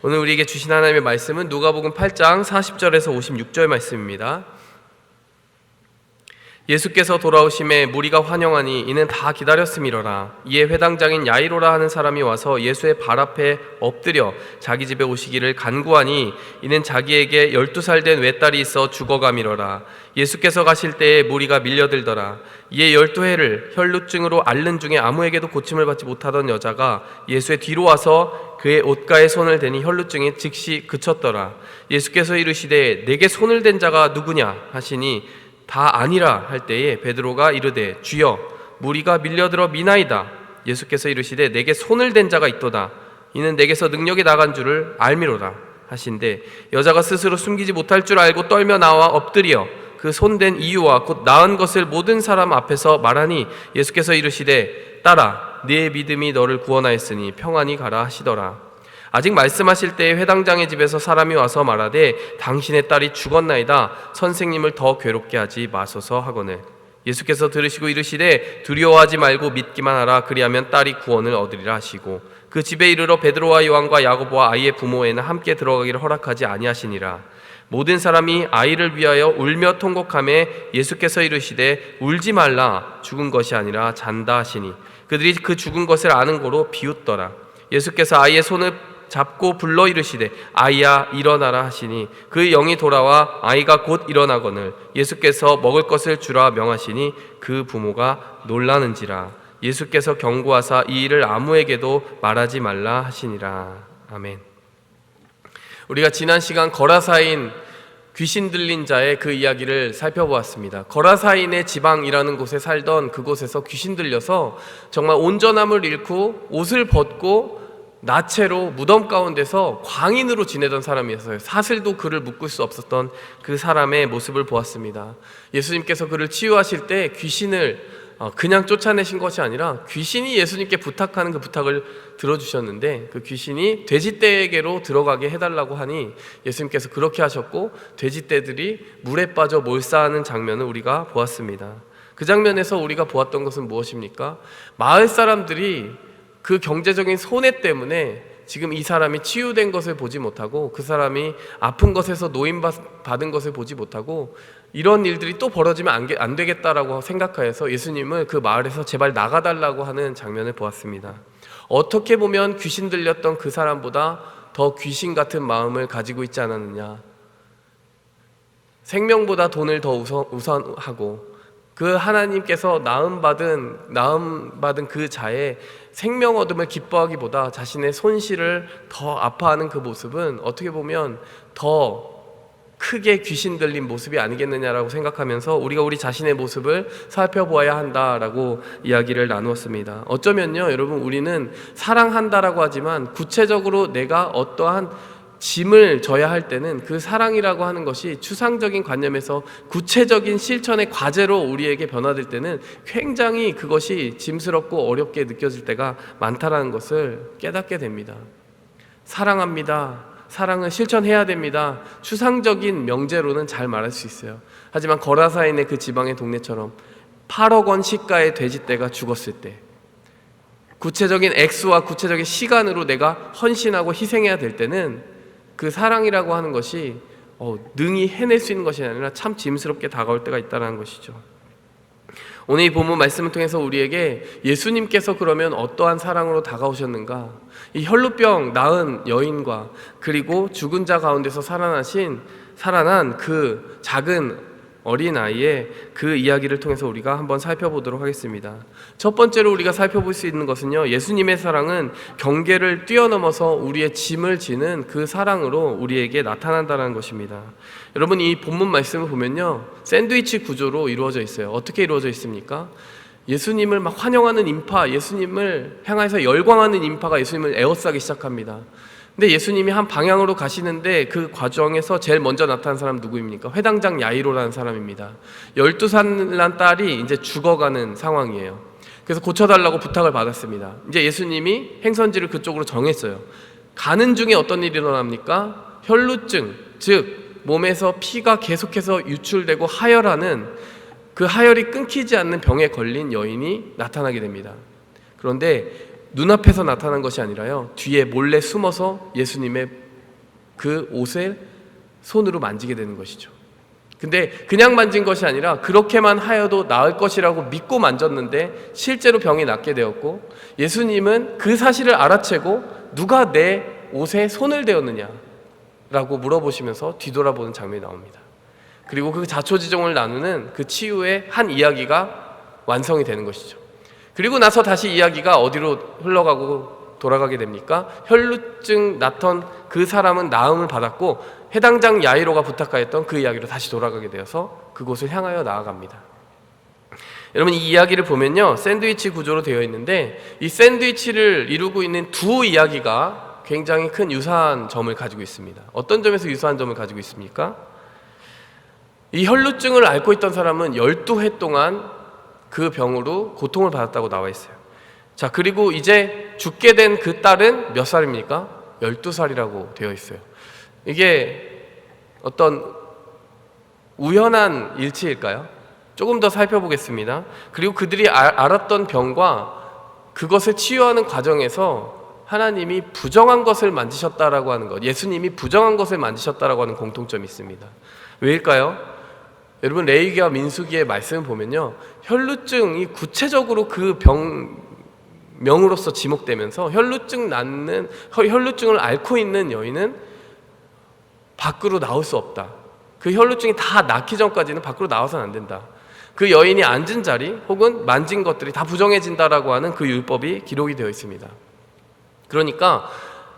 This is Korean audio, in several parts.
오늘 우리에게 주신 하나님의 말씀은 누가복음 8장 40절에서 56절 말씀입니다. 예수께서 돌아오심에 무리가 환영하니 이는 다 기다렸음이로라. 이에 회당장인 야이로라 하는 사람이 와서 예수의 발 앞에 엎드려 자기 집에 오시기를 간구하니 이는 자기에게 12살 된 외딸이 있어 죽어감이로라. 예수께서 가실 때에 무리가 밀려들더라. 이에 12해를 혈루증으로 앓는 중에 아무에게도 고침을 받지 못하던 여자가 예수의 뒤로 와서 그의 옷가에 손을 대니 혈루증이 즉시 그쳤더라. 예수께서 이르시되 내게 손을 댄 자가 누구냐 하시니 다 아니라 할 때에 베드로가 이르되 주여 무리가 밀려들어 미나이다. 예수께서 이르시되 내게 손을 댄 자가 있도다. 이는 내게서 능력이 나간 줄을 알미로라 하신대 여자가 스스로 숨기지 못할 줄 알고 떨며 나와 엎드려 그 손댄 이유와 곧 나은 것을 모든 사람 앞에서 말하니 예수께서 이르시되 딸아 네 믿음이 너를 구원하였으니 평안히 가라 하시더라. 아직 말씀하실 때에 회당장의 집에서 사람이 와서 말하되 당신의 딸이 죽었나이다. 선생님을 더 괴롭게 하지 마소서 하거늘 예수께서 들으시고 이르시되 두려워하지 말고 믿기만 하라. 그리하면 딸이 구원을 얻으리라 하시고 그 집에 이르러 베드로와 요한과 야고보와 아이의 부모에는 함께 들어가기를 허락하지 아니하시니라. 모든 사람이 아이를 위하여 울며 통곡하매 예수께서 이르시되 울지 말라. 죽은 것이 아니라 잔다 하시니 그들이 그 죽은 것을 아는 고로 비웃더라. 예수께서 아이의 손을 잡고 불러 이르시되 아이야 일어나라 하시니 그 영이 돌아와 아이가 곧 일어나거늘 예수께서 먹을 것을 주라 명하시니 그 부모가 놀라는지라. 예수께서 경고하사 이 일을 아무에게도 말하지 말라 하시니라. 아멘. 우리가 지난 시간 거라사인 귀신 들린 자의 그 이야기를 살펴보았습니다. 거라사인의 지방이라는 곳에 살던 그곳에서 귀신 들려서 정말 온전함을 잃고 옷을 벗고 나체로 무덤 가운데서 광인으로 지내던 사람이었어요. 사슬도 그를 묶을 수 없었던 그 사람의 모습을 보았습니다. 예수님께서 그를 치유하실 때 귀신을 그냥 쫓아내신 것이 아니라 귀신이 예수님께 부탁하는 그 부탁을 들어주셨는데 그 귀신이 돼지떼에게로 들어가게 해달라고 하니 예수님께서 그렇게 하셨고 돼지떼들이 물에 빠져 몰사하는 장면을 우리가 보았습니다. 그 장면에서 우리가 보았던 것은 무엇입니까? 마을 사람들이 그 경제적인 손해 때문에 지금 이 사람이 치유된 것을 보지 못하고 그 사람이 아픈 것에서 노임받은 것을 보지 못하고 이런 일들이 또 벌어지면 안 되겠다라고 생각하여서 예수님을 그 마을에서 제발 나가달라고 하는 장면을 보았습니다. 어떻게 보면 귀신 들렸던 그 사람보다 더 귀신 같은 마음을 가지고 있지 않았느냐. 생명보다 돈을 더 우선하고 그 하나님께서 나음받은 그 자의 생명 얻음을 기뻐하기보다 자신의 손실을 더 아파하는 그 모습은 어떻게 보면 더 크게 귀신 들린 모습이 아니겠느냐라고 생각하면서 우리가 우리 자신의 모습을 살펴보아야 한다라고 이야기를 나누었습니다. 어쩌면요 여러분 우리는 사랑한다라고 하지만 구체적으로 내가 어떠한 짐을 져야 할 때는 그 사랑이라고 하는 것이 추상적인 관념에서 구체적인 실천의 과제로 우리에게 변화될 때는 굉장히 그것이 짐스럽고 어렵게 느껴질 때가 많다라는 것을 깨닫게 됩니다. 사랑합니다. 사랑은 실천해야 됩니다. 추상적인 명제로는 잘 말할 수 있어요. 하지만 거라사인의 그 지방의 동네처럼 8억 원 시가의 돼지떼가 죽었을 때 구체적인 액수와 구체적인 시간으로 내가 헌신하고 희생해야 될 때는 그 사랑이라고 하는 것이 능히 해낼 수 있는 것이 아니라 참 짐스럽게 다가올 때가 있다는 것이죠. 오늘 이 본문 말씀을 통해서 우리에게 예수님께서 그러면 어떠한 사랑으로 다가오셨는가, 이 혈루병 나은 여인과 그리고 죽은 자 가운데서 살아난 그 작은 어린아이의 그 이야기를 통해서 우리가 한번 살펴보도록 하겠습니다. 첫 번째로 우리가 살펴볼 수 있는 것은요, 예수님의 사랑은 경계를 뛰어넘어서 우리의 짐을 지는 그 사랑으로 우리에게 나타난다는 것입니다. 여러분, 이 본문 말씀을 보면요, 샌드위치 구조로 이루어져 있어요. 어떻게 이루어져 있습니까? 예수님을 막 환영하는 인파, 예수님을 향해서 열광하는 인파가 예수님을 에워싸기 시작합니다. 근데 예수님이 한 방향으로 가시는데 그 과정에서 제일 먼저 나타난 사람 누구입니까? 회당장 야이로라는 사람입니다. 12살 난 딸이 이제 죽어가는 상황이에요. 그래서 고쳐달라고 부탁을 받았습니다. 이제 예수님이 행선지를 그쪽으로 정했어요. 가는 중에 어떤 일이 일어납니까? 혈루증, 즉 몸에서 피가 계속해서 유출되고 하혈하는 그 하혈이 끊기지 않는 병에 걸린 여인이 나타나게 됩니다. 그런데 눈앞에서 나타난 것이 아니라요, 뒤에 몰래 숨어서 예수님의 그 옷을 손으로 만지게 되는 것이죠. 근데 그냥 만진 것이 아니라 그렇게만 하여도 나을 것이라고 믿고 만졌는데 실제로 병이 낫게 되었고, 예수님은 그 사실을 알아채고 누가 내 옷에 손을 대었느냐 라고 물어보시면서 뒤돌아보는 장면이 나옵니다. 그리고 그 자초지종을 나누는 그 치유의 한 이야기가 완성이 되는 것이죠. 그리고 나서 다시 이야기가 어디로 흘러가고 돌아가게 됩니까? 혈루증 났던 그 사람은 나음을 받았고 해당장 야이로가 부탁하였던 그 이야기로 다시 돌아가게 되어서 그곳을 향하여 나아갑니다. 여러분, 이 이야기를 보면요, 샌드위치 구조로 되어 있는데 이 샌드위치를 이루고 있는 두 이야기가 굉장히 큰 유사한 점을 가지고 있습니다. 어떤 점에서 유사한 점을 가지고 있습니까? 이 혈루증을 앓고 있던 사람은 12해 동안 그 병으로 고통을 받았다고 나와 있어요. 자, 그리고 이제 죽게 된 그 딸은 몇 살입니까? 12살이라고 되어 있어요. 이게 어떤 우연한 일치일까요? 조금 더 살펴보겠습니다. 그리고 그들이 알았던 병과 그것을 치유하는 과정에서 하나님이 부정한 것을 만지셨다라고 하는 것, 예수님이 부정한 것을 만지셨다라고 하는 공통점이 있습니다. 왜일까요? 여러분, 레위기와 민수기의 말씀을 보면요, 혈루증이 구체적으로 그 병명으로서 지목되면서 혈루증을 앓고 있는 여인은 밖으로 나올 수 없다. 그 혈루증이 다 낫기 전까지는 밖으로 나와서는 안 된다. 그 여인이 앉은 자리 혹은 만진 것들이 다 부정해진다라고 하는 그 율법이 기록이 되어 있습니다. 그러니까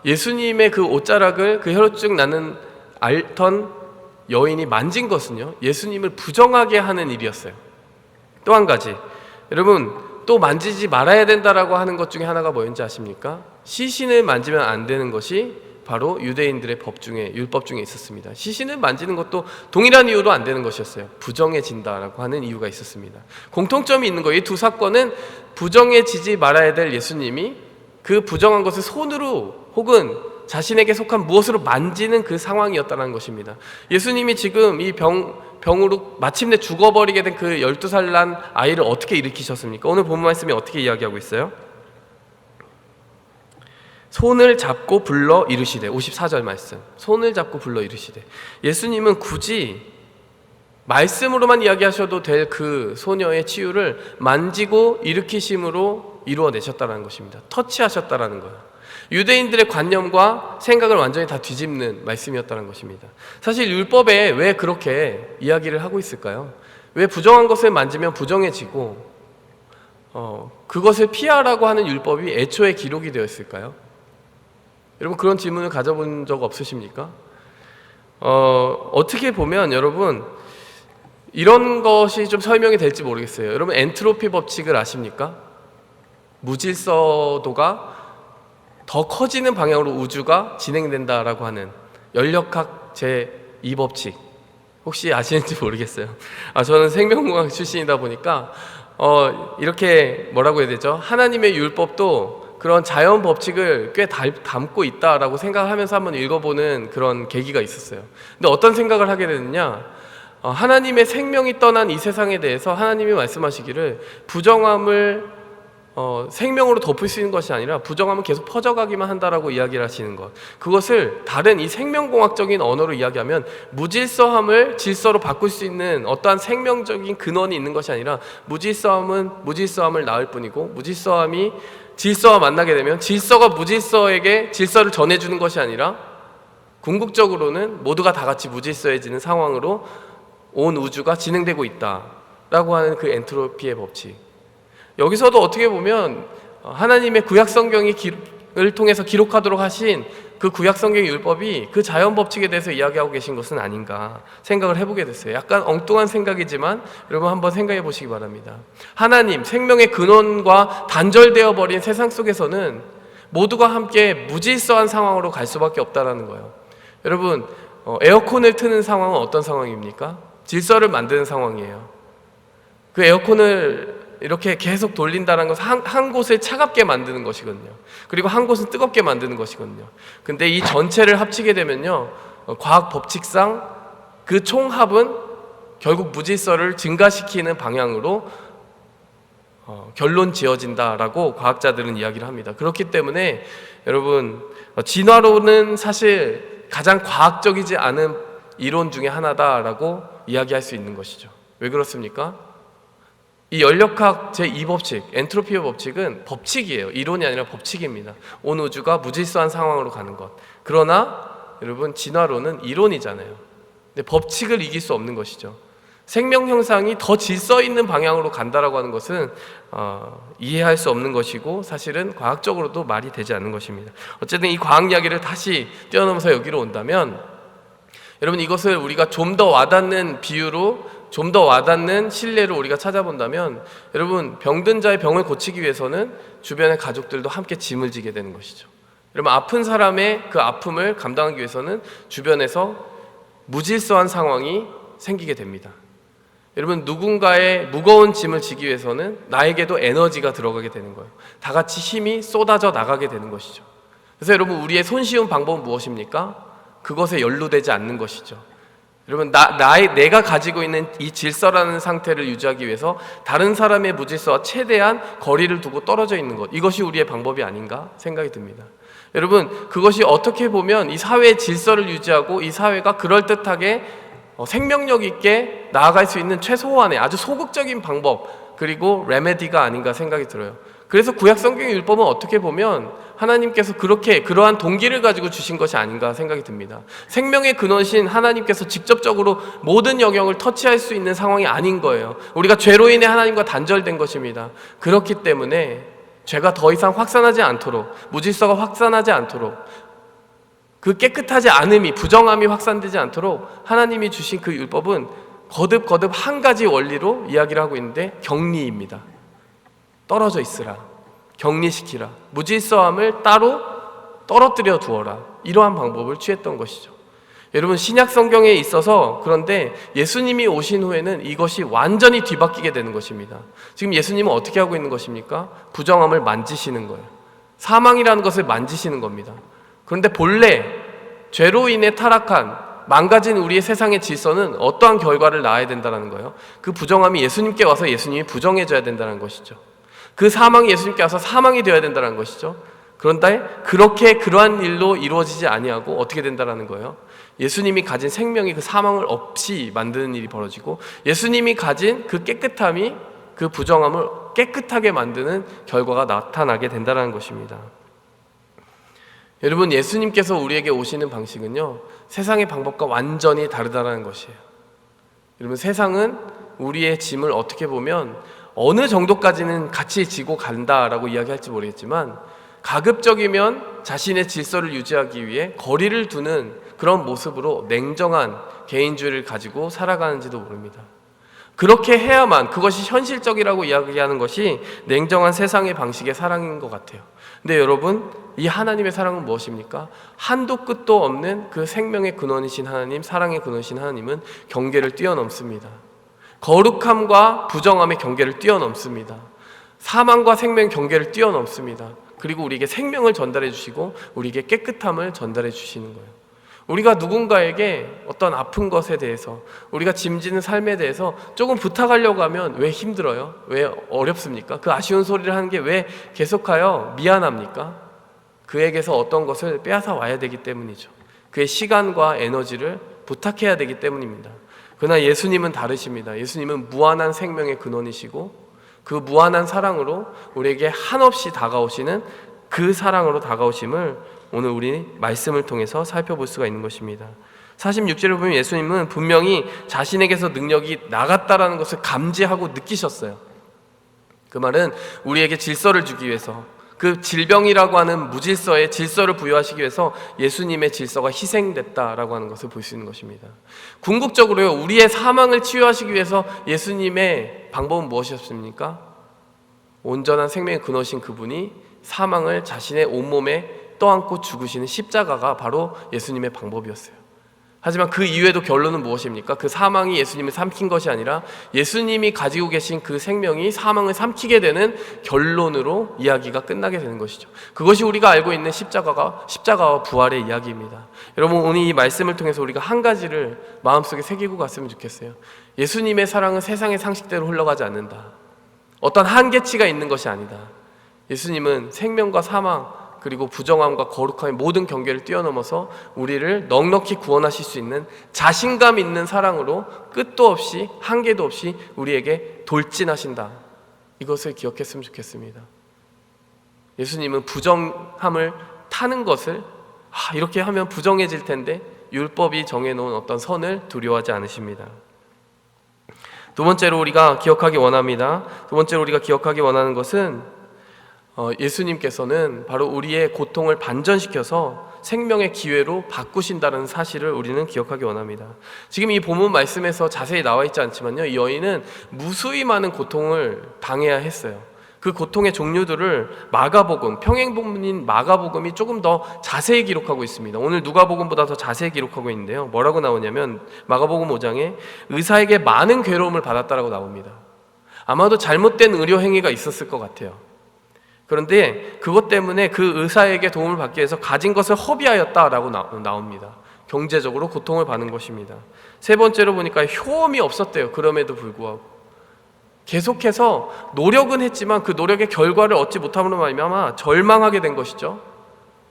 예수님의 그 옷자락을 그 혈루증 나는 앓던 여인이 만진 것은요, 예수님을 부정하게 하는 일이었어요. 또 한 가지, 여러분, 또 만지지 말아야 된다라고 하는 것 중에 하나가 뭐였는지 아십니까? 시신을 만지면 안 되는 것이 바로 유대인들의 율법 중에 있었습니다. 시신을 만지는 것도 동일한 이유로 안 되는 것이었어요. 부정해진다라고 하는 이유가 있었습니다. 공통점이 있는 거예요. 이 두 사건은 부정해지지 말아야 될 예수님이 그 부정한 것을 손으로 혹은 자신에게 속한 무엇으로 만지는 그 상황이었다는 것입니다. 예수님이 지금 이 병으로 마침내 죽어버리게 된 그 12살 난 아이를 어떻게 일으키셨습니까? 오늘 본문 말씀이 어떻게 이야기하고 있어요? 손을 잡고 불러 이르시되, 54절 말씀, 손을 잡고 불러 이르시되. 예수님은 굳이 말씀으로만 이야기하셔도 될 그 소녀의 치유를 만지고 일으키심으로 이루어내셨다는 것입니다. 터치하셨다는 거예요. 유대인들의 관념과 생각을 완전히 다 뒤집는 말씀이었다는 것입니다. 사실 율법에 왜 그렇게 이야기를 하고 있을까요? 왜 부정한 것을 만지면 부정해지고 그것을 피하라고 하는 율법이 애초에 기록이 되어 있을까요? 여러분, 그런 질문을 가져본 적 없으십니까? 어떻게 보면 여러분, 이런 것이 좀 설명이 될지 모르겠어요. 여러분, 엔트로피 법칙을 아십니까? 무질서도가 더 커지는 방향으로 우주가 진행된다라고 하는 연력학 제2법칙, 혹시 아시는지 모르겠어요. 저는 생명공학 출신이다 보니까 이렇게 뭐라고 해야 되죠? 하나님의 율법도 그런 자연 법칙을 꽤 담고 있다라고 생각하면서 한번 읽어보는 그런 계기가 있었어요. 근데 어떤 생각을 하게 되느냐, 하나님의 생명이 떠난 이 세상에 대해서 하나님이 말씀하시기를 부정함을 생명으로 덮을 수 있는 것이 아니라 부정함은 계속 퍼져가기만 한다라고 이야기를 하시는 것, 그것을 다른 이 생명공학적인 언어로 이야기하면 무질서함을 질서로 바꿀 수 있는 어떠한 생명적인 근원이 있는 것이 아니라 무질서함은 무질서함을 낳을 뿐이고, 무질서함이 질서와 만나게 되면 질서가 무질서에게 질서를 전해주는 것이 아니라 궁극적으로는 모두가 다 같이 무질서해지는 상황으로 온 우주가 진행되고 있다라고 하는 그 엔트로피의 법칙. 여기서도 어떻게 보면 하나님의 구약 성경을 통해서 기록하도록 하신 그 구약 성경의 율법이 그 자연 법칙에 대해서 이야기하고 계신 것은 아닌가 생각을 해보게 됐어요. 약간 엉뚱한 생각이지만 여러분 한번 생각해 보시기 바랍니다. 하나님, 생명의 근원과 단절되어 버린 세상 속에서는 모두가 함께 무질서한 상황으로 갈 수밖에 없다는 거예요. 여러분, 에어컨을 트는 상황은 어떤 상황입니까? 질서를 만드는 상황이에요. 그 에어컨을 이렇게 계속 돌린다는 것은 한 곳을 차갑게 만드는 것이거든요. 그리고 한 곳은 뜨겁게 만드는 것이거든요. 근데 이 전체를 합치게 되면요, 과학 법칙상 그 총합은 결국 무질서를 증가시키는 방향으로 결론 지어진다라고 과학자들은 이야기를 합니다. 그렇기 때문에 여러분, 진화론은 사실 가장 과학적이지 않은 이론 중에 하나다라고 이야기할 수 있는 것이죠. 왜 그렇습니까? 이 연력학 제2법칙, 엔트로피의 법칙은 법칙이에요. 이론이 아니라 법칙입니다. 온 우주가 무질서한 상황으로 가는 것. 그러나 여러분, 진화론은 이론이잖아요. 근데 법칙을 이길 수 없는 것이죠. 생명 형상이 더 질서 있는 방향으로 간다라고 하는 것은 이해할 수 없는 것이고 사실은 과학적으로도 말이 되지 않는 것입니다. 어쨌든 이 과학 이야기를 다시 뛰어넘어서 여기로 온다면, 여러분, 이것을 우리가 좀 더 와닿는 비유로, 좀 더 와닿는 신뢰로 우리가 찾아본다면, 여러분, 병든 자의 병을 고치기 위해서는 주변의 가족들도 함께 짐을 지게 되는 것이죠. 여러분, 아픈 사람의 그 아픔을 감당하기 위해서는 주변에서 무질서한 상황이 생기게 됩니다. 여러분, 누군가의 무거운 짐을 지기 위해서는 나에게도 에너지가 들어가게 되는 거예요. 다 같이 힘이 쏟아져 나가게 되는 것이죠. 그래서 여러분, 우리의 손쉬운 방법은 무엇입니까? 그것에 연루되지 않는 것이죠. 여러분, 내가 가지고 있는 이 질서라는 상태를 유지하기 위해서 다른 사람의 무질서와 최대한 거리를 두고 떨어져 있는 것, 이것이 우리의 방법이 아닌가 생각이 듭니다. 여러분, 그것이 어떻게 보면 이 사회의 질서를 유지하고 이 사회가 그럴듯하게 생명력 있게 나아갈 수 있는 최소한의 아주 소극적인 방법, 그리고 레메디가 아닌가 생각이 들어요. 그래서 구약 성경의 율법은 어떻게 보면 하나님께서 그러한 동기를 가지고 주신 것이 아닌가 생각이 듭니다. 생명의 근원이신 하나님께서 직접적으로 모든 영역을 터치할 수 있는 상황이 아닌 거예요. 우리가 죄로 인해 하나님과 단절된 것입니다. 그렇기 때문에 죄가 더 이상 확산하지 않도록, 무질서가 확산하지 않도록, 그 깨끗하지 않음이, 부정함이 확산되지 않도록 하나님이 주신 그 율법은 거듭 한 가지 원리로 이야기를 하고 있는데, 격리입니다. 떨어져 있으라, 격리시키라, 무질서함을 따로 떨어뜨려 두어라, 이러한 방법을 취했던 것이죠. 여러분, 신약 성경에 있어서, 그런데 예수님이 오신 후에는 이것이 완전히 뒤바뀌게 되는 것입니다. 지금 예수님은 어떻게 하고 있는 것입니까? 부정함을 만지시는 거예요. 사망이라는 것을 만지시는 겁니다. 그런데 본래 죄로 인해 타락한, 망가진 우리의 세상의 질서는 어떠한 결과를 낳아야 된다는 거예요? 그 부정함이 예수님께 와서 예수님이 부정해져야 된다는 것이죠. 그 사망이 예수님께 와서 사망이 되어야 된다는 것이죠. 그런데 그러한 일로 이루어지지 아니하고 어떻게 된다는 거예요? 예수님이 가진 생명이 그 사망을 없이 만드는 일이 벌어지고, 예수님이 가진 그 깨끗함이 그 부정함을 깨끗하게 만드는 결과가 나타나게 된다는 것입니다. 여러분, 예수님께서 우리에게 오시는 방식은요, 세상의 방법과 완전히 다르다는 것이에요. 여러분, 세상은 우리의 짐을 어떻게 보면 어느 정도까지는 같이 지고 간다라고 이야기할지 모르겠지만, 가급적이면 자신의 질서를 유지하기 위해 거리를 두는 그런 모습으로 냉정한 개인주의를 가지고 살아가는지도 모릅니다. 그렇게 해야만, 그것이 현실적이라고 이야기하는 것이 냉정한 세상의 방식의 사랑인 것 같아요. 근데 여러분, 이 하나님의 사랑은 무엇입니까? 한도 끝도 없는 그 생명의 근원이신 하나님, 사랑의 근원이신 하나님은 경계를 뛰어넘습니다. 거룩함과 부정함의 경계를 뛰어넘습니다. 사망과 생명의 경계를 뛰어넘습니다. 그리고 우리에게 생명을 전달해 주시고 우리에게 깨끗함을 전달해 주시는 거예요. 우리가 누군가에게 어떤 아픈 것에 대해서, 우리가 짐지는 삶에 대해서 조금 부탁하려고 하면 왜 힘들어요? 왜 어렵습니까? 그 아쉬운 소리를 하는 게 왜 계속하여 미안합니까? 그에게서 어떤 것을 빼앗아 와야 되기 때문이죠. 그의 시간과 에너지를 부탁해야 되기 때문입니다. 그러나 예수님은 다르십니다. 예수님은 무한한 생명의 근원이시고, 그 무한한 사랑으로 우리에게 한없이 다가오시는 그 사랑으로 다가오심을 오늘 우리 말씀을 통해서 살펴볼 수가 있는 것입니다. 46절을 보면 예수님은 분명히 자신에게서 능력이 나갔다라는 것을 감지하고 느끼셨어요. 그 말은 우리에게 질서를 주기 위해서, 그 질병이라고 하는 무질서에 질서를 부여하시기 위해서 예수님의 질서가 희생됐다라고 하는 것을 볼 수 있는 것입니다. 궁극적으로요, 우리의 사망을 치유하시기 위해서 예수님의 방법은 무엇이었습니까? 온전한 생명의 근원이신 그분이 사망을 자신의 온몸에 떠안고 죽으시는 십자가가 바로 예수님의 방법이었어요. 하지만 그 이후에도 결론은 무엇입니까? 그 사망이 예수님을 삼킨 것이 아니라 예수님이 가지고 계신 그 생명이 사망을 삼키게 되는 결론으로 이야기가 끝나게 되는 것이죠. 그것이 우리가 알고 있는 십자가와 부활의 이야기입니다. 여러분, 오늘 이 말씀을 통해서 우리가 한 가지를 마음속에 새기고 갔으면 좋겠어요. 예수님의 사랑은 세상의 상식대로 흘러가지 않는다. 어떤 한계치가 있는 것이 아니다. 예수님은 생명과 사망, 그리고 부정함과 거룩함의 모든 경계를 뛰어넘어서 우리를 넉넉히 구원하실 수 있는 자신감 있는 사랑으로 끝도 없이 한계도 없이 우리에게 돌진하신다. 이것을 기억했으면 좋겠습니다. 예수님은 부정함을 타는 것을 이렇게 하면 부정해질 텐데 율법이 정해놓은 어떤 선을 두려워하지 않으십니다. 두 번째로 우리가 기억하기 원합니다. 두 번째로 우리가 기억하기 원하는 것은 예수님께서는 바로 우리의 고통을 반전시켜서 생명의 기회로 바꾸신다는 사실을 우리는 기억하기 원합니다. 지금 이 본문 말씀에서 자세히 나와 있지 않지만요, 이 여인은 무수히 많은 고통을 당해야 했어요. 그 고통의 종류들을 마가복음, 평행본문인 마가복음이 조금 더 자세히 기록하고 있습니다. 오늘 누가복음보다 더 자세히 기록하고 있는데요, 뭐라고 나오냐면 마가복음 5장에 의사에게 많은 괴로움을 받았다라고 나옵니다. 아마도 잘못된 의료 행위가 있었을 것 같아요. 그런데 그것 때문에 그 의사에게 도움을 받기 위해서 가진 것을 허비하였다라고 나옵니다. 경제적으로 고통을 받는 것입니다. 세 번째로 보니까 효험이 없었대요. 그럼에도 불구하고 계속해서 노력은 했지만 그 노력의 결과를 얻지 못함으로 말미암아 절망하게 된 것이죠.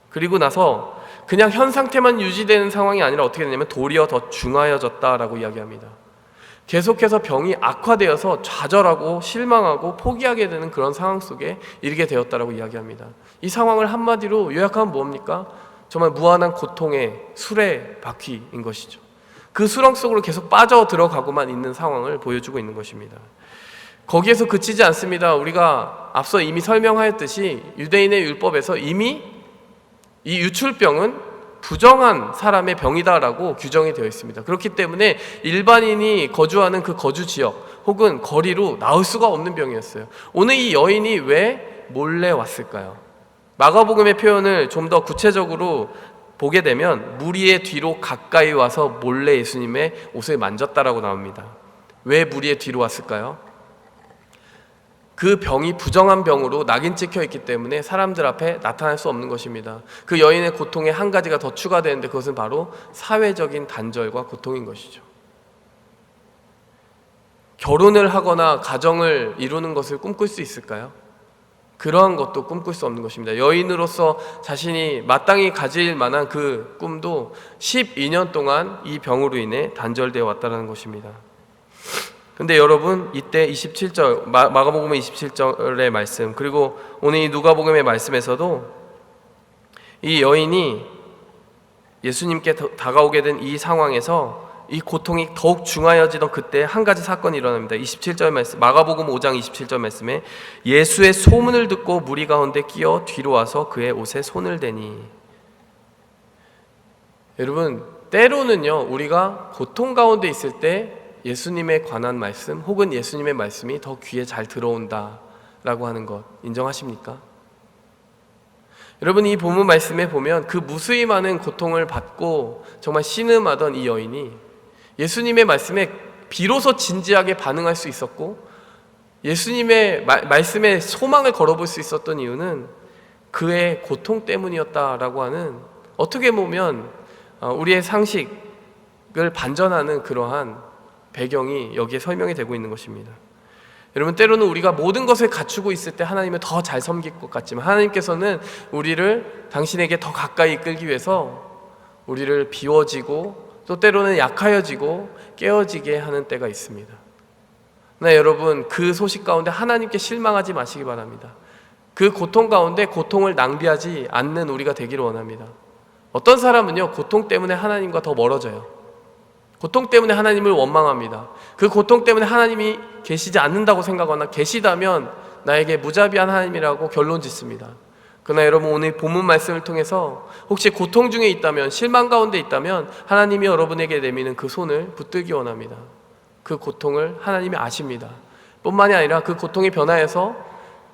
그리고 나서 그냥 현 상태만 유지되는 상황이 아니라 어떻게 되냐면 도리어 더 중하여졌다라고 이야기합니다. 계속해서 병이 악화되어서 좌절하고 실망하고 포기하게 되는 그런 상황 속에 이르게 되었다라고 이야기합니다. 이 상황을 한마디로 요약하면 뭡니까? 정말 무한한 고통의 수레바퀴인 것이죠. 그 수렁 속으로 계속 빠져 들어가고만 있는 상황을 보여주고 있는 것입니다. 거기에서 그치지 않습니다. 우리가 앞서 이미 설명하였듯이 유대인의 율법에서 이미 이 유출병은 부정한 사람의 병이다라고 규정이 되어 있습니다. 그렇기 때문에 일반인이 거주하는 그 거주 지역 혹은 거리로 나올 수가 없는 병이었어요. 오늘 이 여인이 왜 몰래 왔을까요? 마가복음의 표현을 좀 더 구체적으로 보게 되면 무리의 뒤로 가까이 와서 몰래 예수님의 옷을 만졌다라고 나옵니다. 왜 무리의 뒤로 왔을까요? 그 병이 부정한 병으로 낙인 찍혀 있기 때문에 사람들 앞에 나타날 수 없는 것입니다. 그 여인의 고통에 한 가지가 더 추가되는데 그것은 바로 사회적인 단절과 고통인 것이죠. 결혼을 하거나 가정을 이루는 것을 꿈꿀 수 있을까요? 그러한 것도 꿈꿀 수 없는 것입니다. 여인으로서 자신이 마땅히 가질 만한 그 꿈도 12년 동안 이 병으로 인해 단절되어 왔다는 것입니다. 근데 여러분, 이때 27절 마가복음의 27절의 말씀, 그리고 오늘 이 누가복음의 말씀에서도 이 여인이 예수님께 다가오게 된 이 상황에서 이 고통이 더욱 중하여지던 그때 한 가지 사건이 일어납니다. 27절 말씀, 마가복음 5장 27절 말씀에 예수의 소문을 듣고 무리 가운데 끼어 뒤로 와서 그의 옷에 손을 대니. 여러분, 때로는요, 우리가 고통 가운데 있을 때 예수님에 관한 말씀 혹은 예수님의 말씀이 더 귀에 잘 들어온다라고 하는 것 인정하십니까? 여러분, 이 본문 말씀에 보면 그 무수히 많은 고통을 받고 정말 신음하던 이 여인이 예수님의 말씀에 비로소 진지하게 반응할 수 있었고 예수님의 말씀에 소망을 걸어볼 수 있었던 이유는 그의 고통 때문이었다라고 하는, 어떻게 보면 우리의 상식을 반전하는 그러한 배경이 여기에 설명이 되고 있는 것입니다. 여러분, 때로는 우리가 모든 것을 갖추고 있을 때 하나님을 더 잘 섬길 것 같지만 하나님께서는 우리를 당신에게 더 가까이 이끌기 위해서 우리를 비워지고 또 때로는 약하여지고 깨어지게 하는 때가 있습니다. 네, 여러분, 그 소식 가운데 하나님께 실망하지 마시기 바랍니다. 그 고통 가운데 고통을 낭비하지 않는 우리가 되기를 원합니다. 어떤 사람은요, 고통 때문에 하나님과 더 멀어져요. 고통 때문에 하나님을 원망합니다. 그 고통 때문에 하나님이 계시지 않는다고 생각하거나 계시다면 나에게 무자비한 하나님이라고 결론 짓습니다. 그러나 여러분, 오늘 본문 말씀을 통해서 혹시 고통 중에 있다면, 실망 가운데 있다면 하나님이 여러분에게 내미는 그 손을 붙들기 원합니다. 그 고통을 하나님이 아십니다. 뿐만이 아니라 그 고통이 변화해서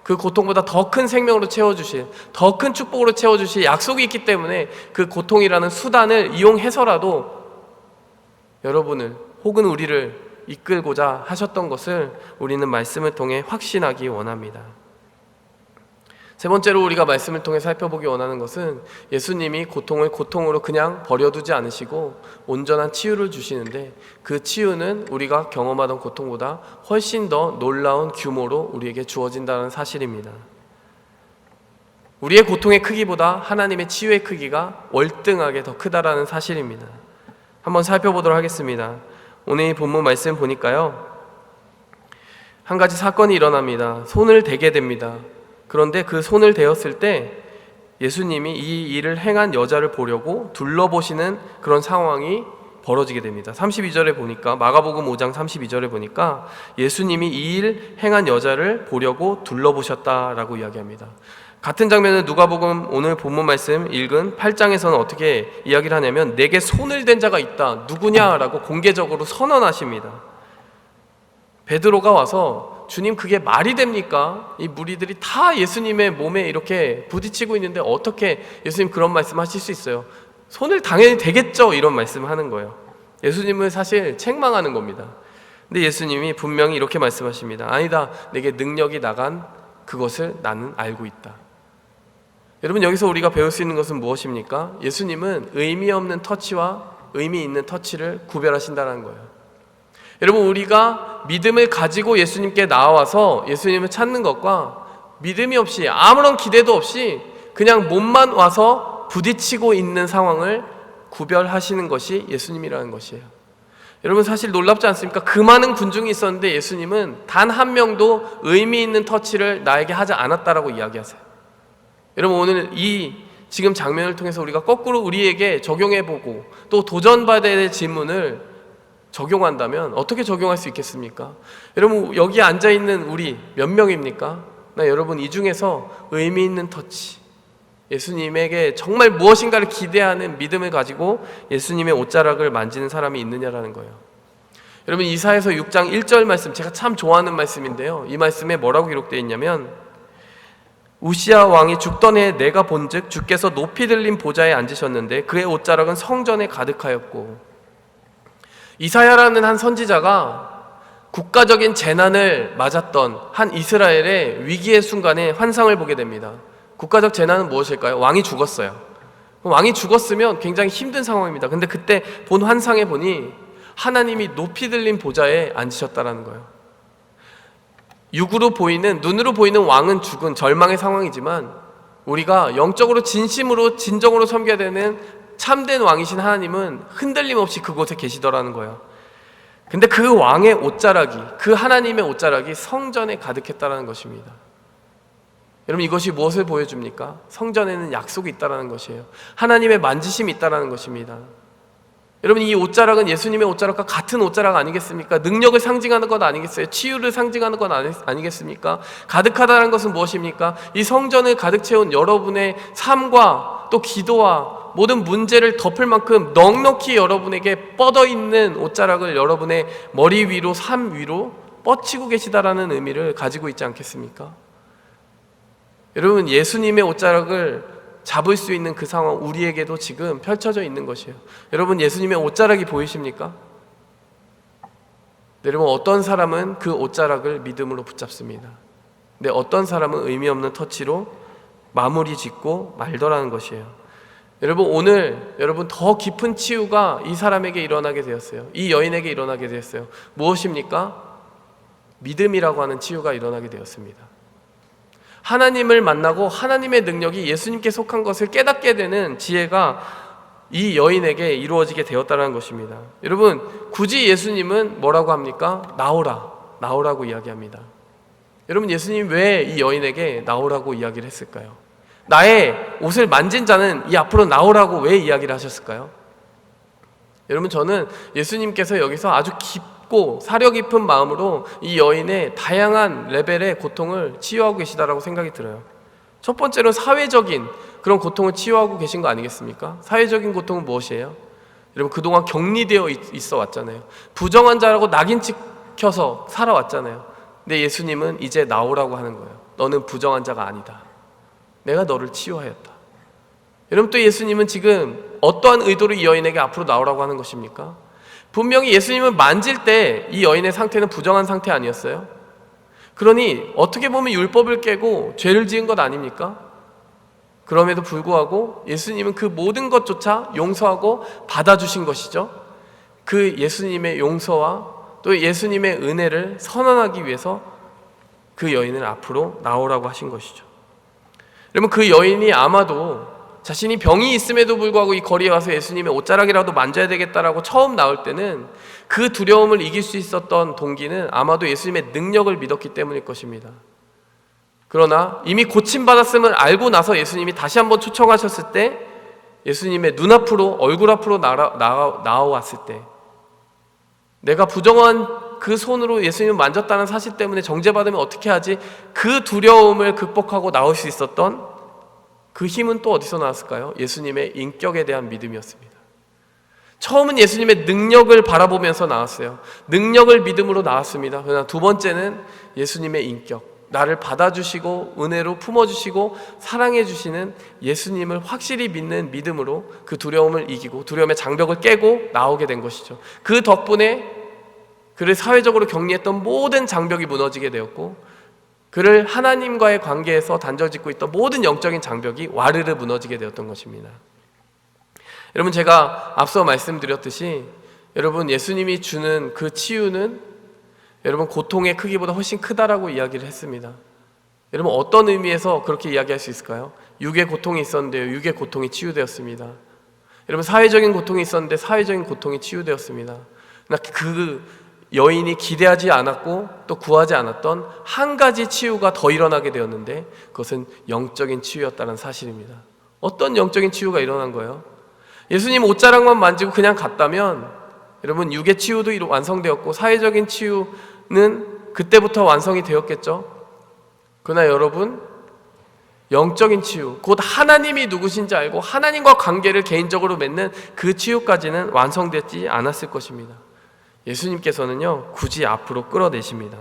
그 고통보다 더 큰 생명으로 채워주실, 더 큰 축복으로 채워주실 약속이 있기 때문에 그 고통이라는 수단을 이용해서라도 여러분을 혹은 우리를 이끌고자 하셨던 것을 우리는 말씀을 통해 확신하기 원합니다. 세 번째로 우리가 말씀을 통해 살펴보기 원하는 것은 예수님이 고통을 고통으로 그냥 버려두지 않으시고 온전한 치유를 주시는데 그 치유는 우리가 경험하던 고통보다 훨씬 더 놀라운 규모로 우리에게 주어진다는 사실입니다. 우리의 고통의 크기보다 하나님의 치유의 크기가 월등하게 더 크다라는 사실입니다. 한번 살펴보도록 하겠습니다. 오늘 이 본문 말씀 보니까요, 한 가지 사건이 일어납니다. 손을 대게 됩니다. 그런데 그 손을 대었을 때 예수님이 이 일을 행한 여자를 보려고 둘러보시는 그런 상황이 벌어지게 됩니다. 32절에 보니까, 마가복음 5장 32절에 보니까 예수님이 이 일 행한 여자를 보려고 둘러보셨다라고 이야기합니다. 같은 장면을 누가복음 오늘 본문 말씀 읽은 8장에서는 어떻게 이야기를 하냐면, 내게 손을 댄 자가 있다, 누구냐라고 공개적으로 선언하십니다. 베드로가 와서, 주님 그게 말이 됩니까? 이 무리들이 다 예수님의 몸에 이렇게 부딪히고 있는데 어떻게 예수님 그런 말씀 하실 수 있어요? 손을 당연히 대겠죠, 이런 말씀을 하는 거예요. 예수님을 사실 책망하는 겁니다. 근데 예수님이 분명히 이렇게 말씀하십니다. 아니다, 내게 능력이 나간 그것을 나는 알고 있다. 여러분, 여기서 우리가 배울 수 있는 것은 무엇입니까? 예수님은 의미 없는 터치와 의미 있는 터치를 구별하신다는 거예요. 여러분, 우리가 믿음을 가지고 예수님께 나와서 예수님을 찾는 것과 믿음이 없이, 아무런 기대도 없이 그냥 몸만 와서 부딪히고 있는 상황을 구별하시는 것이 예수님이라는 것이에요. 여러분, 사실 놀랍지 않습니까? 그 많은 군중이 있었는데 예수님은 단 한 명도 의미 있는 터치를 나에게 하지 않았다라고 이야기하세요. 여러분, 오늘 이 지금 장면을 통해서 우리가 거꾸로 우리에게 적용해보고 또 도전받아야 될 질문을 적용한다면 어떻게 적용할 수 있겠습니까? 여러분, 여기 앉아있는 우리 몇 명입니까? 나 여러분 이 중에서 의미 있는 터치, 예수님에게 정말 무엇인가를 기대하는 믿음을 가지고 예수님의 옷자락을 만지는 사람이 있느냐라는 거예요. 여러분, 이사야서 6장 1절 말씀, 제가 참 좋아하는 말씀인데요, 이 말씀에 뭐라고 기록되어 있냐면, 우시야 왕이 죽던 해에 내가 본즉 주께서 높이 들린 보좌에 앉으셨는데 그의 옷자락은 성전에 가득하였고. 이사야라는 한 선지자가 국가적인 재난을 맞았던 한 이스라엘의 위기의 순간에 환상을 보게 됩니다. 국가적 재난은 무엇일까요? 왕이 죽었어요. 왕이 죽었으면 굉장히 힘든 상황입니다. 근데 그때 본 환상에 보니 하나님이 높이 들린 보좌에 앉으셨다라는 거예요. 육으로 보이는, 눈으로 보이는 왕은 죽은 절망의 상황이지만 우리가 영적으로 진심으로 진정으로 섬겨야 되는 참된 왕이신 하나님은 흔들림 없이 그곳에 계시더라는 거예요. 근데 그 왕의 옷자락이, 그 하나님의 옷자락이 성전에 가득했다는 것입니다. 여러분, 이것이 무엇을 보여줍니까? 성전에는 약속이 있다는 것이에요. 하나님의 만지심이 있다는 것입니다. 여러분, 이 옷자락은 예수님의 옷자락과 같은 옷자락 아니겠습니까? 능력을 상징하는 것 아니겠어요? 치유를 상징하는 것 아니겠습니까? 가득하다는 것은 무엇입니까? 이 성전을 가득 채운 여러분의 삶과 또 기도와 모든 문제를 덮을 만큼 넉넉히 여러분에게 뻗어있는 옷자락을 여러분의 머리 위로, 삶 위로 뻗치고 계시다라는 의미를 가지고 있지 않겠습니까? 여러분, 예수님의 옷자락을 잡을 수 있는 그 상황, 우리에게도 지금 펼쳐져 있는 것이에요. 여러분, 예수님의 옷자락이 보이십니까? 여러분, 어떤 사람은 그 옷자락을 믿음으로 붙잡습니다. 근데 어떤 사람은 의미 없는 터치로 마무리 짓고 말더라는 것이에요. 여러분, 오늘 여러분 더 깊은 치유가 이 사람에게 일어나게 되었어요. 이 여인에게 일어나게 되었어요. 무엇입니까? 믿음이라고 하는 치유가 일어나게 되었습니다. 하나님을 만나고 하나님의 능력이 예수님께 속한 것을 깨닫게 되는 지혜가 이 여인에게 이루어지게 되었다는 것입니다. 여러분, 굳이 예수님은 뭐라고 합니까? 나오라고 이야기합니다. 여러분, 예수님 왜 이 여인에게 나오라고 이야기를 했을까요? 나의 옷을 만진 자는 이 앞으로 나오라고 왜 이야기를 하셨을까요? 여러분, 저는 예수님께서 여기서 아주 깊고 사려 깊은 마음으로 이 여인의 다양한 레벨의 고통을 치유하고 계시다라고 생각이 들어요. 첫 번째로 사회적인 그런 고통을 치유하고 계신 거 아니겠습니까? 사회적인 고통은 무엇이에요? 여러분, 그동안 격리되어 있어 왔잖아요. 부정한 자라고 낙인 찍혀서 살아왔잖아요. 근데 예수님은 이제 나오라고 하는 거예요. 너는 부정한 자가 아니다. 내가 너를 치유하였다. 여러분, 또 예수님은 지금 어떠한 의도로 이 여인에게 앞으로 나오라고 하는 것입니까? 분명히 예수님은 만질 때 이 여인의 상태는 부정한 상태 아니었어요? 그러니 어떻게 보면 율법을 깨고 죄를 지은 것 아닙니까? 그럼에도 불구하고 예수님은 그 모든 것조차 용서하고 받아주신 것이죠. 그 예수님의 용서와 또 예수님의 은혜를 선언하기 위해서 그 여인을 앞으로 나오라고 하신 것이죠. 여러분, 그 여인이 아마도 자신이 병이 있음에도 불구하고 이 거리에 와서 예수님의 옷자락이라도 만져야 되겠다라고 처음 나올 때는 그 두려움을 이길 수 있었던 동기는 아마도 예수님의 능력을 믿었기 때문일 것입니다. 그러나 이미 고침받았음을 알고 나서 예수님이 다시 한번 초청하셨을 때, 예수님의 눈앞으로, 얼굴 앞으로 나와왔을 때, 내가 부정한 그 손으로 예수님을 만졌다는 사실 때문에 정죄받으면 어떻게 하지? 그 두려움을 극복하고 나올 수 있었던 그 힘은 또 어디서 나왔을까요? 예수님의 인격에 대한 믿음이었습니다. 처음은 예수님의 능력을 바라보면서 나왔어요. 능력을 믿음으로 나왔습니다. 그러나 두 번째는 예수님의 인격, 나를 받아주시고 은혜로 품어주시고 사랑해주시는 예수님을 확실히 믿는 믿음으로 그 두려움을 이기고 두려움의 장벽을 깨고 나오게 된 것이죠. 그 덕분에 그를 사회적으로 격리했던 모든 장벽이 무너지게 되었고, 그를 하나님과의 관계에서 단절짓고 있던 모든 영적인 장벽이 와르르 무너지게 되었던 것입니다. 여러분, 제가 앞서 말씀드렸듯이 여러분, 예수님이 주는 그 치유는 여러분 고통의 크기보다 훨씬 크다라고 이야기를 했습니다. 여러분, 어떤 의미에서 그렇게 이야기할 수 있을까요? 육의 고통이 있었는데요, 육의 고통이 치유되었습니다. 여러분, 사회적인 고통이 있었는데 사회적인 고통이 치유되었습니다. 그 여인이 기대하지 않았고 또 구하지 않았던 한 가지 치유가 더 일어나게 되었는데, 그것은 영적인 치유였다는 사실입니다. 어떤 영적인 치유가 일어난 거예요? 예수님 옷자락만 만지고 그냥 갔다면 여러분, 육의 치유도 완성되었고 사회적인 치유는 그때부터 완성이 되었겠죠. 그러나 여러분, 영적인 치유, 곧 하나님이 누구신지 알고 하나님과 관계를 개인적으로 맺는 그 치유까지는 완성되지 않았을 것입니다. 예수님께서는요, 굳이 앞으로 끌어내십니다.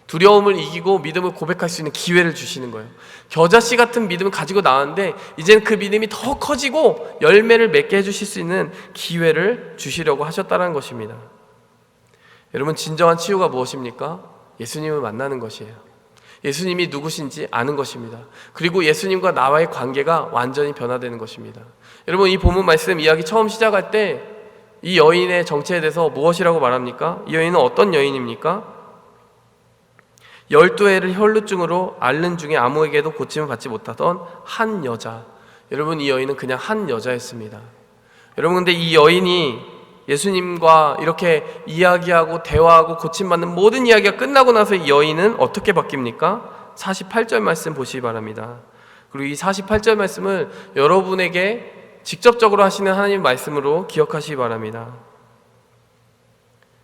두려움을 이기고 믿음을 고백할 수 있는 기회를 주시는 거예요. 겨자씨 같은 믿음을 가지고 나왔는데 이제는 그 믿음이 더 커지고 열매를 맺게 해주실 수 있는 기회를 주시려고 하셨다는 것입니다. 여러분, 진정한 치유가 무엇입니까? 예수님을 만나는 것이에요. 예수님이 누구신지 아는 것입니다. 그리고 예수님과 나와의 관계가 완전히 변화되는 것입니다. 여러분, 이 본문 말씀 이야기 처음 시작할 때 이 여인의 정체에 대해서 무엇이라고 말합니까? 이 여인은 어떤 여인입니까? 12해를 혈루증으로 앓는 중에 아무에게도 고침을 받지 못하던 한 여자. 여러분, 이 여인은 그냥 한 여자였습니다. 여러분, 근데 이 여인이 예수님과 이렇게 이야기하고 대화하고 고침받는 모든 이야기가 끝나고 나서 이 여인은 어떻게 바뀝니까? 48절 말씀 보시기 바랍니다. 그리고 이 48절 말씀을 여러분에게 직접적으로 하시는 하나님 말씀으로 기억하시기 바랍니다.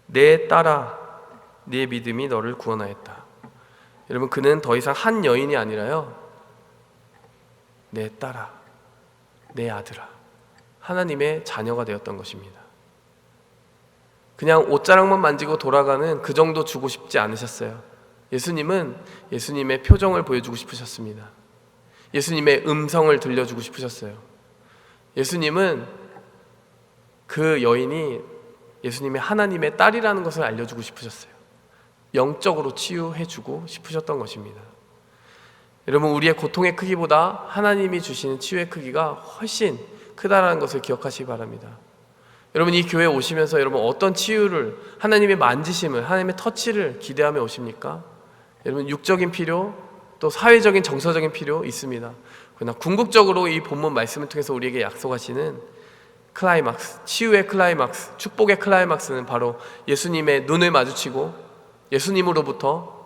내 딸아, 네 믿음이 너를 구원하였다. 여러분, 그는 더 이상 한 여인이 아니라요, 내 딸아, 내 아들아, 하나님의 자녀가 되었던 것입니다. 그냥 옷자락만 만지고 돌아가는 그 정도 주고 싶지 않으셨어요. 예수님은 예수님의 표정을 보여주고 싶으셨습니다. 예수님의 음성을 들려주고 싶으셨어요. 예수님은 그 여인이 예수님의 하나님의 딸이라는 것을 알려주고 싶으셨어요. 영적으로 치유해주고 싶으셨던 것입니다. 여러분, 우리의 고통의 크기보다 하나님이 주시는 치유의 크기가 훨씬 크다라는 것을 기억하시기 바랍니다. 여러분, 이 교회에 오시면서 여러분 어떤 치유를, 하나님의 만지심을, 하나님의 터치를 기대하며 오십니까? 여러분, 육적인 필요, 또 사회적인 정서적인 필요 있습니다. 그러나 궁극적으로 이 본문 말씀을 통해서 우리에게 약속하시는 클라이막스, 치유의 클라이막스, 축복의 클라이막스는 바로 예수님의 눈을 마주치고 예수님으로부터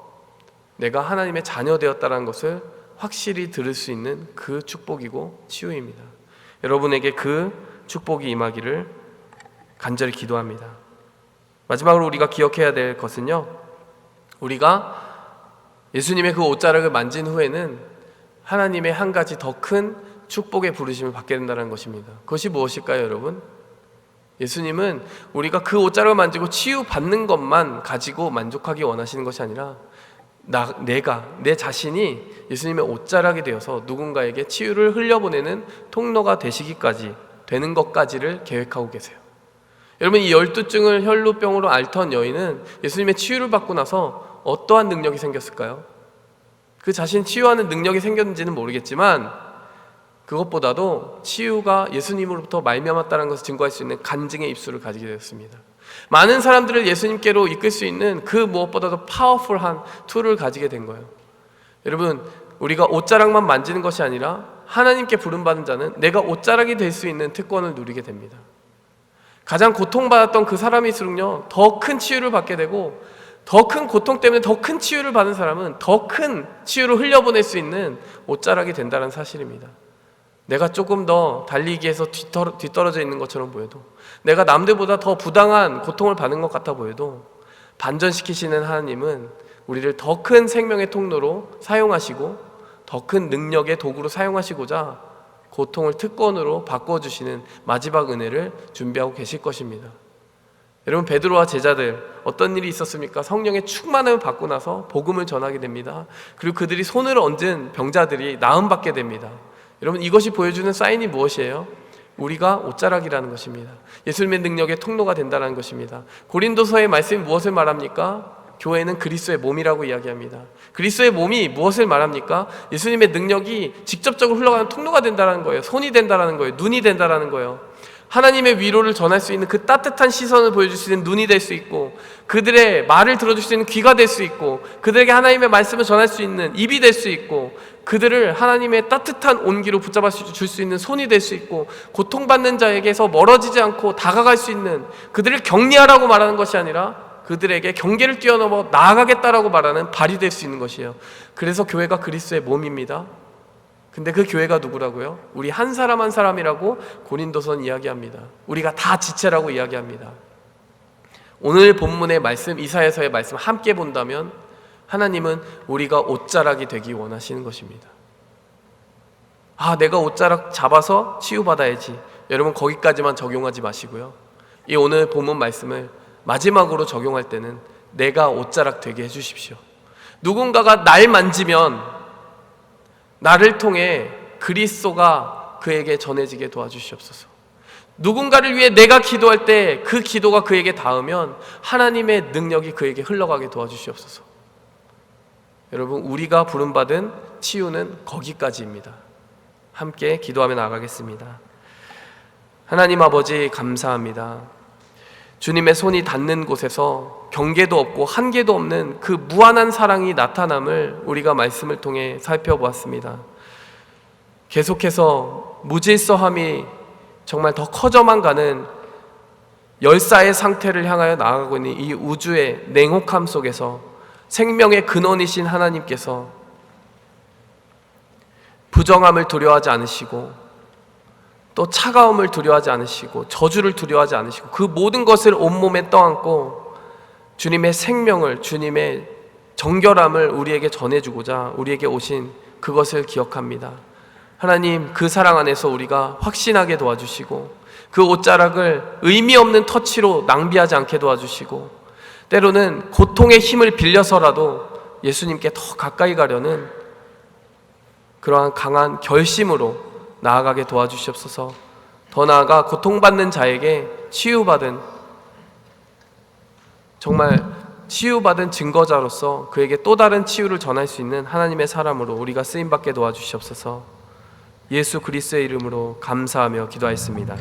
내가 하나님의 자녀 되었다는 것을 확실히 들을 수 있는 그 축복이고 치유입니다. 여러분에게 그 축복이 임하기를 간절히 기도합니다. 마지막으로 우리가 기억해야 될 것은요, 우리가 예수님의 그 옷자락을 만진 후에는 하나님의 한 가지 더 큰 축복의 부르심을 받게 된다는 것입니다. 그것이 무엇일까요, 여러분? 예수님은 우리가 그 옷자락을 만지고 치유받는 것만 가지고 만족하기 원하시는 것이 아니라 내 자신이 예수님의 옷자락이 되어서 누군가에게 치유를 흘려보내는 통로가 되시기까지 되는 것까지를 계획하고 계세요. 여러분, 이 12증을 혈루병으로 앓던 여인은 예수님의 치유를 받고 나서 어떠한 능력이 생겼을까요? 그 자신 치유하는 능력이 생겼는지는 모르겠지만 그것보다도 치유가 예수님으로부터 말미암았다는 것을 증거할 수 있는 간증의 입술을 가지게 되었습니다. 많은 사람들을 예수님께로 이끌 수 있는 그 무엇보다도 파워풀한 툴을 가지게 된 거예요. 여러분, 우리가 옷자락만 만지는 것이 아니라 하나님께 부름받은 자는 내가 옷자락이 될 수 있는 특권을 누리게 됩니다. 가장 고통받았던 그 사람일수록요, 더 큰 치유를 받게 되고, 더 큰 고통 때문에 더 큰 치유를 받은 사람은 더 큰 치유를 흘려보낼 수 있는 옷자락이 된다는 사실입니다. 내가 조금 더 달리기에서 뒤떨어져 있는 것처럼 보여도, 내가 남들보다 더 부당한 고통을 받는 것 같아 보여도, 반전시키시는 하나님은 우리를 더 큰 생명의 통로로 사용하시고 더 큰 능력의 도구로 사용하시고자 고통을 특권으로 바꿔주시는 마지막 은혜를 준비하고 계실 것입니다. 여러분, 베드로와 제자들 어떤 일이 있었습니까? 성령의 충만함을 받고 나서 복음을 전하게 됩니다. 그리고 그들이 손을 얹은 병자들이 나음받게 됩니다. 여러분, 이것이 보여주는 사인이 무엇이에요? 우리가 옷자락이라는 것입니다. 예수님의 능력의 통로가 된다는 것입니다. 고린도서의 말씀이 무엇을 말합니까? 교회는 그리스도의 몸이라고 이야기합니다. 그리스도의 몸이 무엇을 말합니까? 예수님의 능력이 직접적으로 흘러가는 통로가 된다는 거예요. 손이 된다는 거예요. 눈이 된다는 거예요. 하나님의 위로를 전할 수 있는 그 따뜻한 시선을 보여줄 수 있는 눈이 될 수 있고, 그들의 말을 들어줄 수 있는 귀가 될 수 있고, 그들에게 하나님의 말씀을 전할 수 있는 입이 될 수 있고, 그들을 하나님의 따뜻한 온기로 붙잡아 줄 수 있는 손이 될 수 있고, 고통받는 자에게서 멀어지지 않고 다가갈 수 있는, 그들을 격리하라고 말하는 것이 아니라 그들에게 경계를 뛰어넘어 나아가겠다라고 말하는 발이 될 수 있는 것이에요. 그래서 교회가 그리스도의 몸입니다. 근데 그 교회가 누구라고요? 우리 한 사람 한 사람이라고 고린도서는 이야기합니다. 우리가 다 지체라고 이야기합니다. 오늘 본문의 말씀, 이사야서의 말씀 함께 본다면 하나님은 우리가 옷자락이 되기 원하시는 것입니다. 내가 옷자락 잡아서 치유받아야지. 여러분, 거기까지만 적용하지 마시고요, 이 오늘 본문 말씀을 마지막으로 적용할 때는 내가 옷자락 되게 해주십시오. 누군가가 날 만지면 나를 통해 그리스도가 그에게 전해지게 도와주시옵소서. 누군가를 위해 내가 기도할 때 그 기도가 그에게 닿으면 하나님의 능력이 그에게 흘러가게 도와주시옵소서. 여러분, 우리가 부름받은 치유는 거기까지입니다. 함께 기도하며 나가겠습니다. 하나님 아버지, 감사합니다. 주님의 손이 닿는 곳에서 경계도 없고 한계도 없는 그 무한한 사랑이 나타남을 우리가 말씀을 통해 살펴보았습니다. 계속해서 무질서함이 정말 더 커져만 가는 열사의 상태를 향하여 나아가고 있는 이 우주의 냉혹함 속에서 생명의 근원이신 하나님께서 부정함을 두려워하지 않으시고, 또 차가움을 두려워하지 않으시고, 저주를 두려워하지 않으시고, 그 모든 것을 온몸에 떠안고 주님의 생명을, 주님의 정결함을 우리에게 전해주고자 우리에게 오신 그것을 기억합니다. 하나님, 그 사랑 안에서 우리가 확신하게 도와주시고, 그 옷자락을 의미 없는 터치로 낭비하지 않게 도와주시고, 때로는 고통의 힘을 빌려서라도 예수님께 더 가까이 가려는 그러한 강한 결심으로 나아가게 도와주시옵소서. 더 나아가 고통받는 자에게 정말 치유받은 증거자로서 그에게 또 다른 치유를 전할 수 있는 하나님의 사람으로 우리가 쓰임받게 도와주시옵소서. 예수 그리스도의 이름으로 감사하며 기도하였습니다.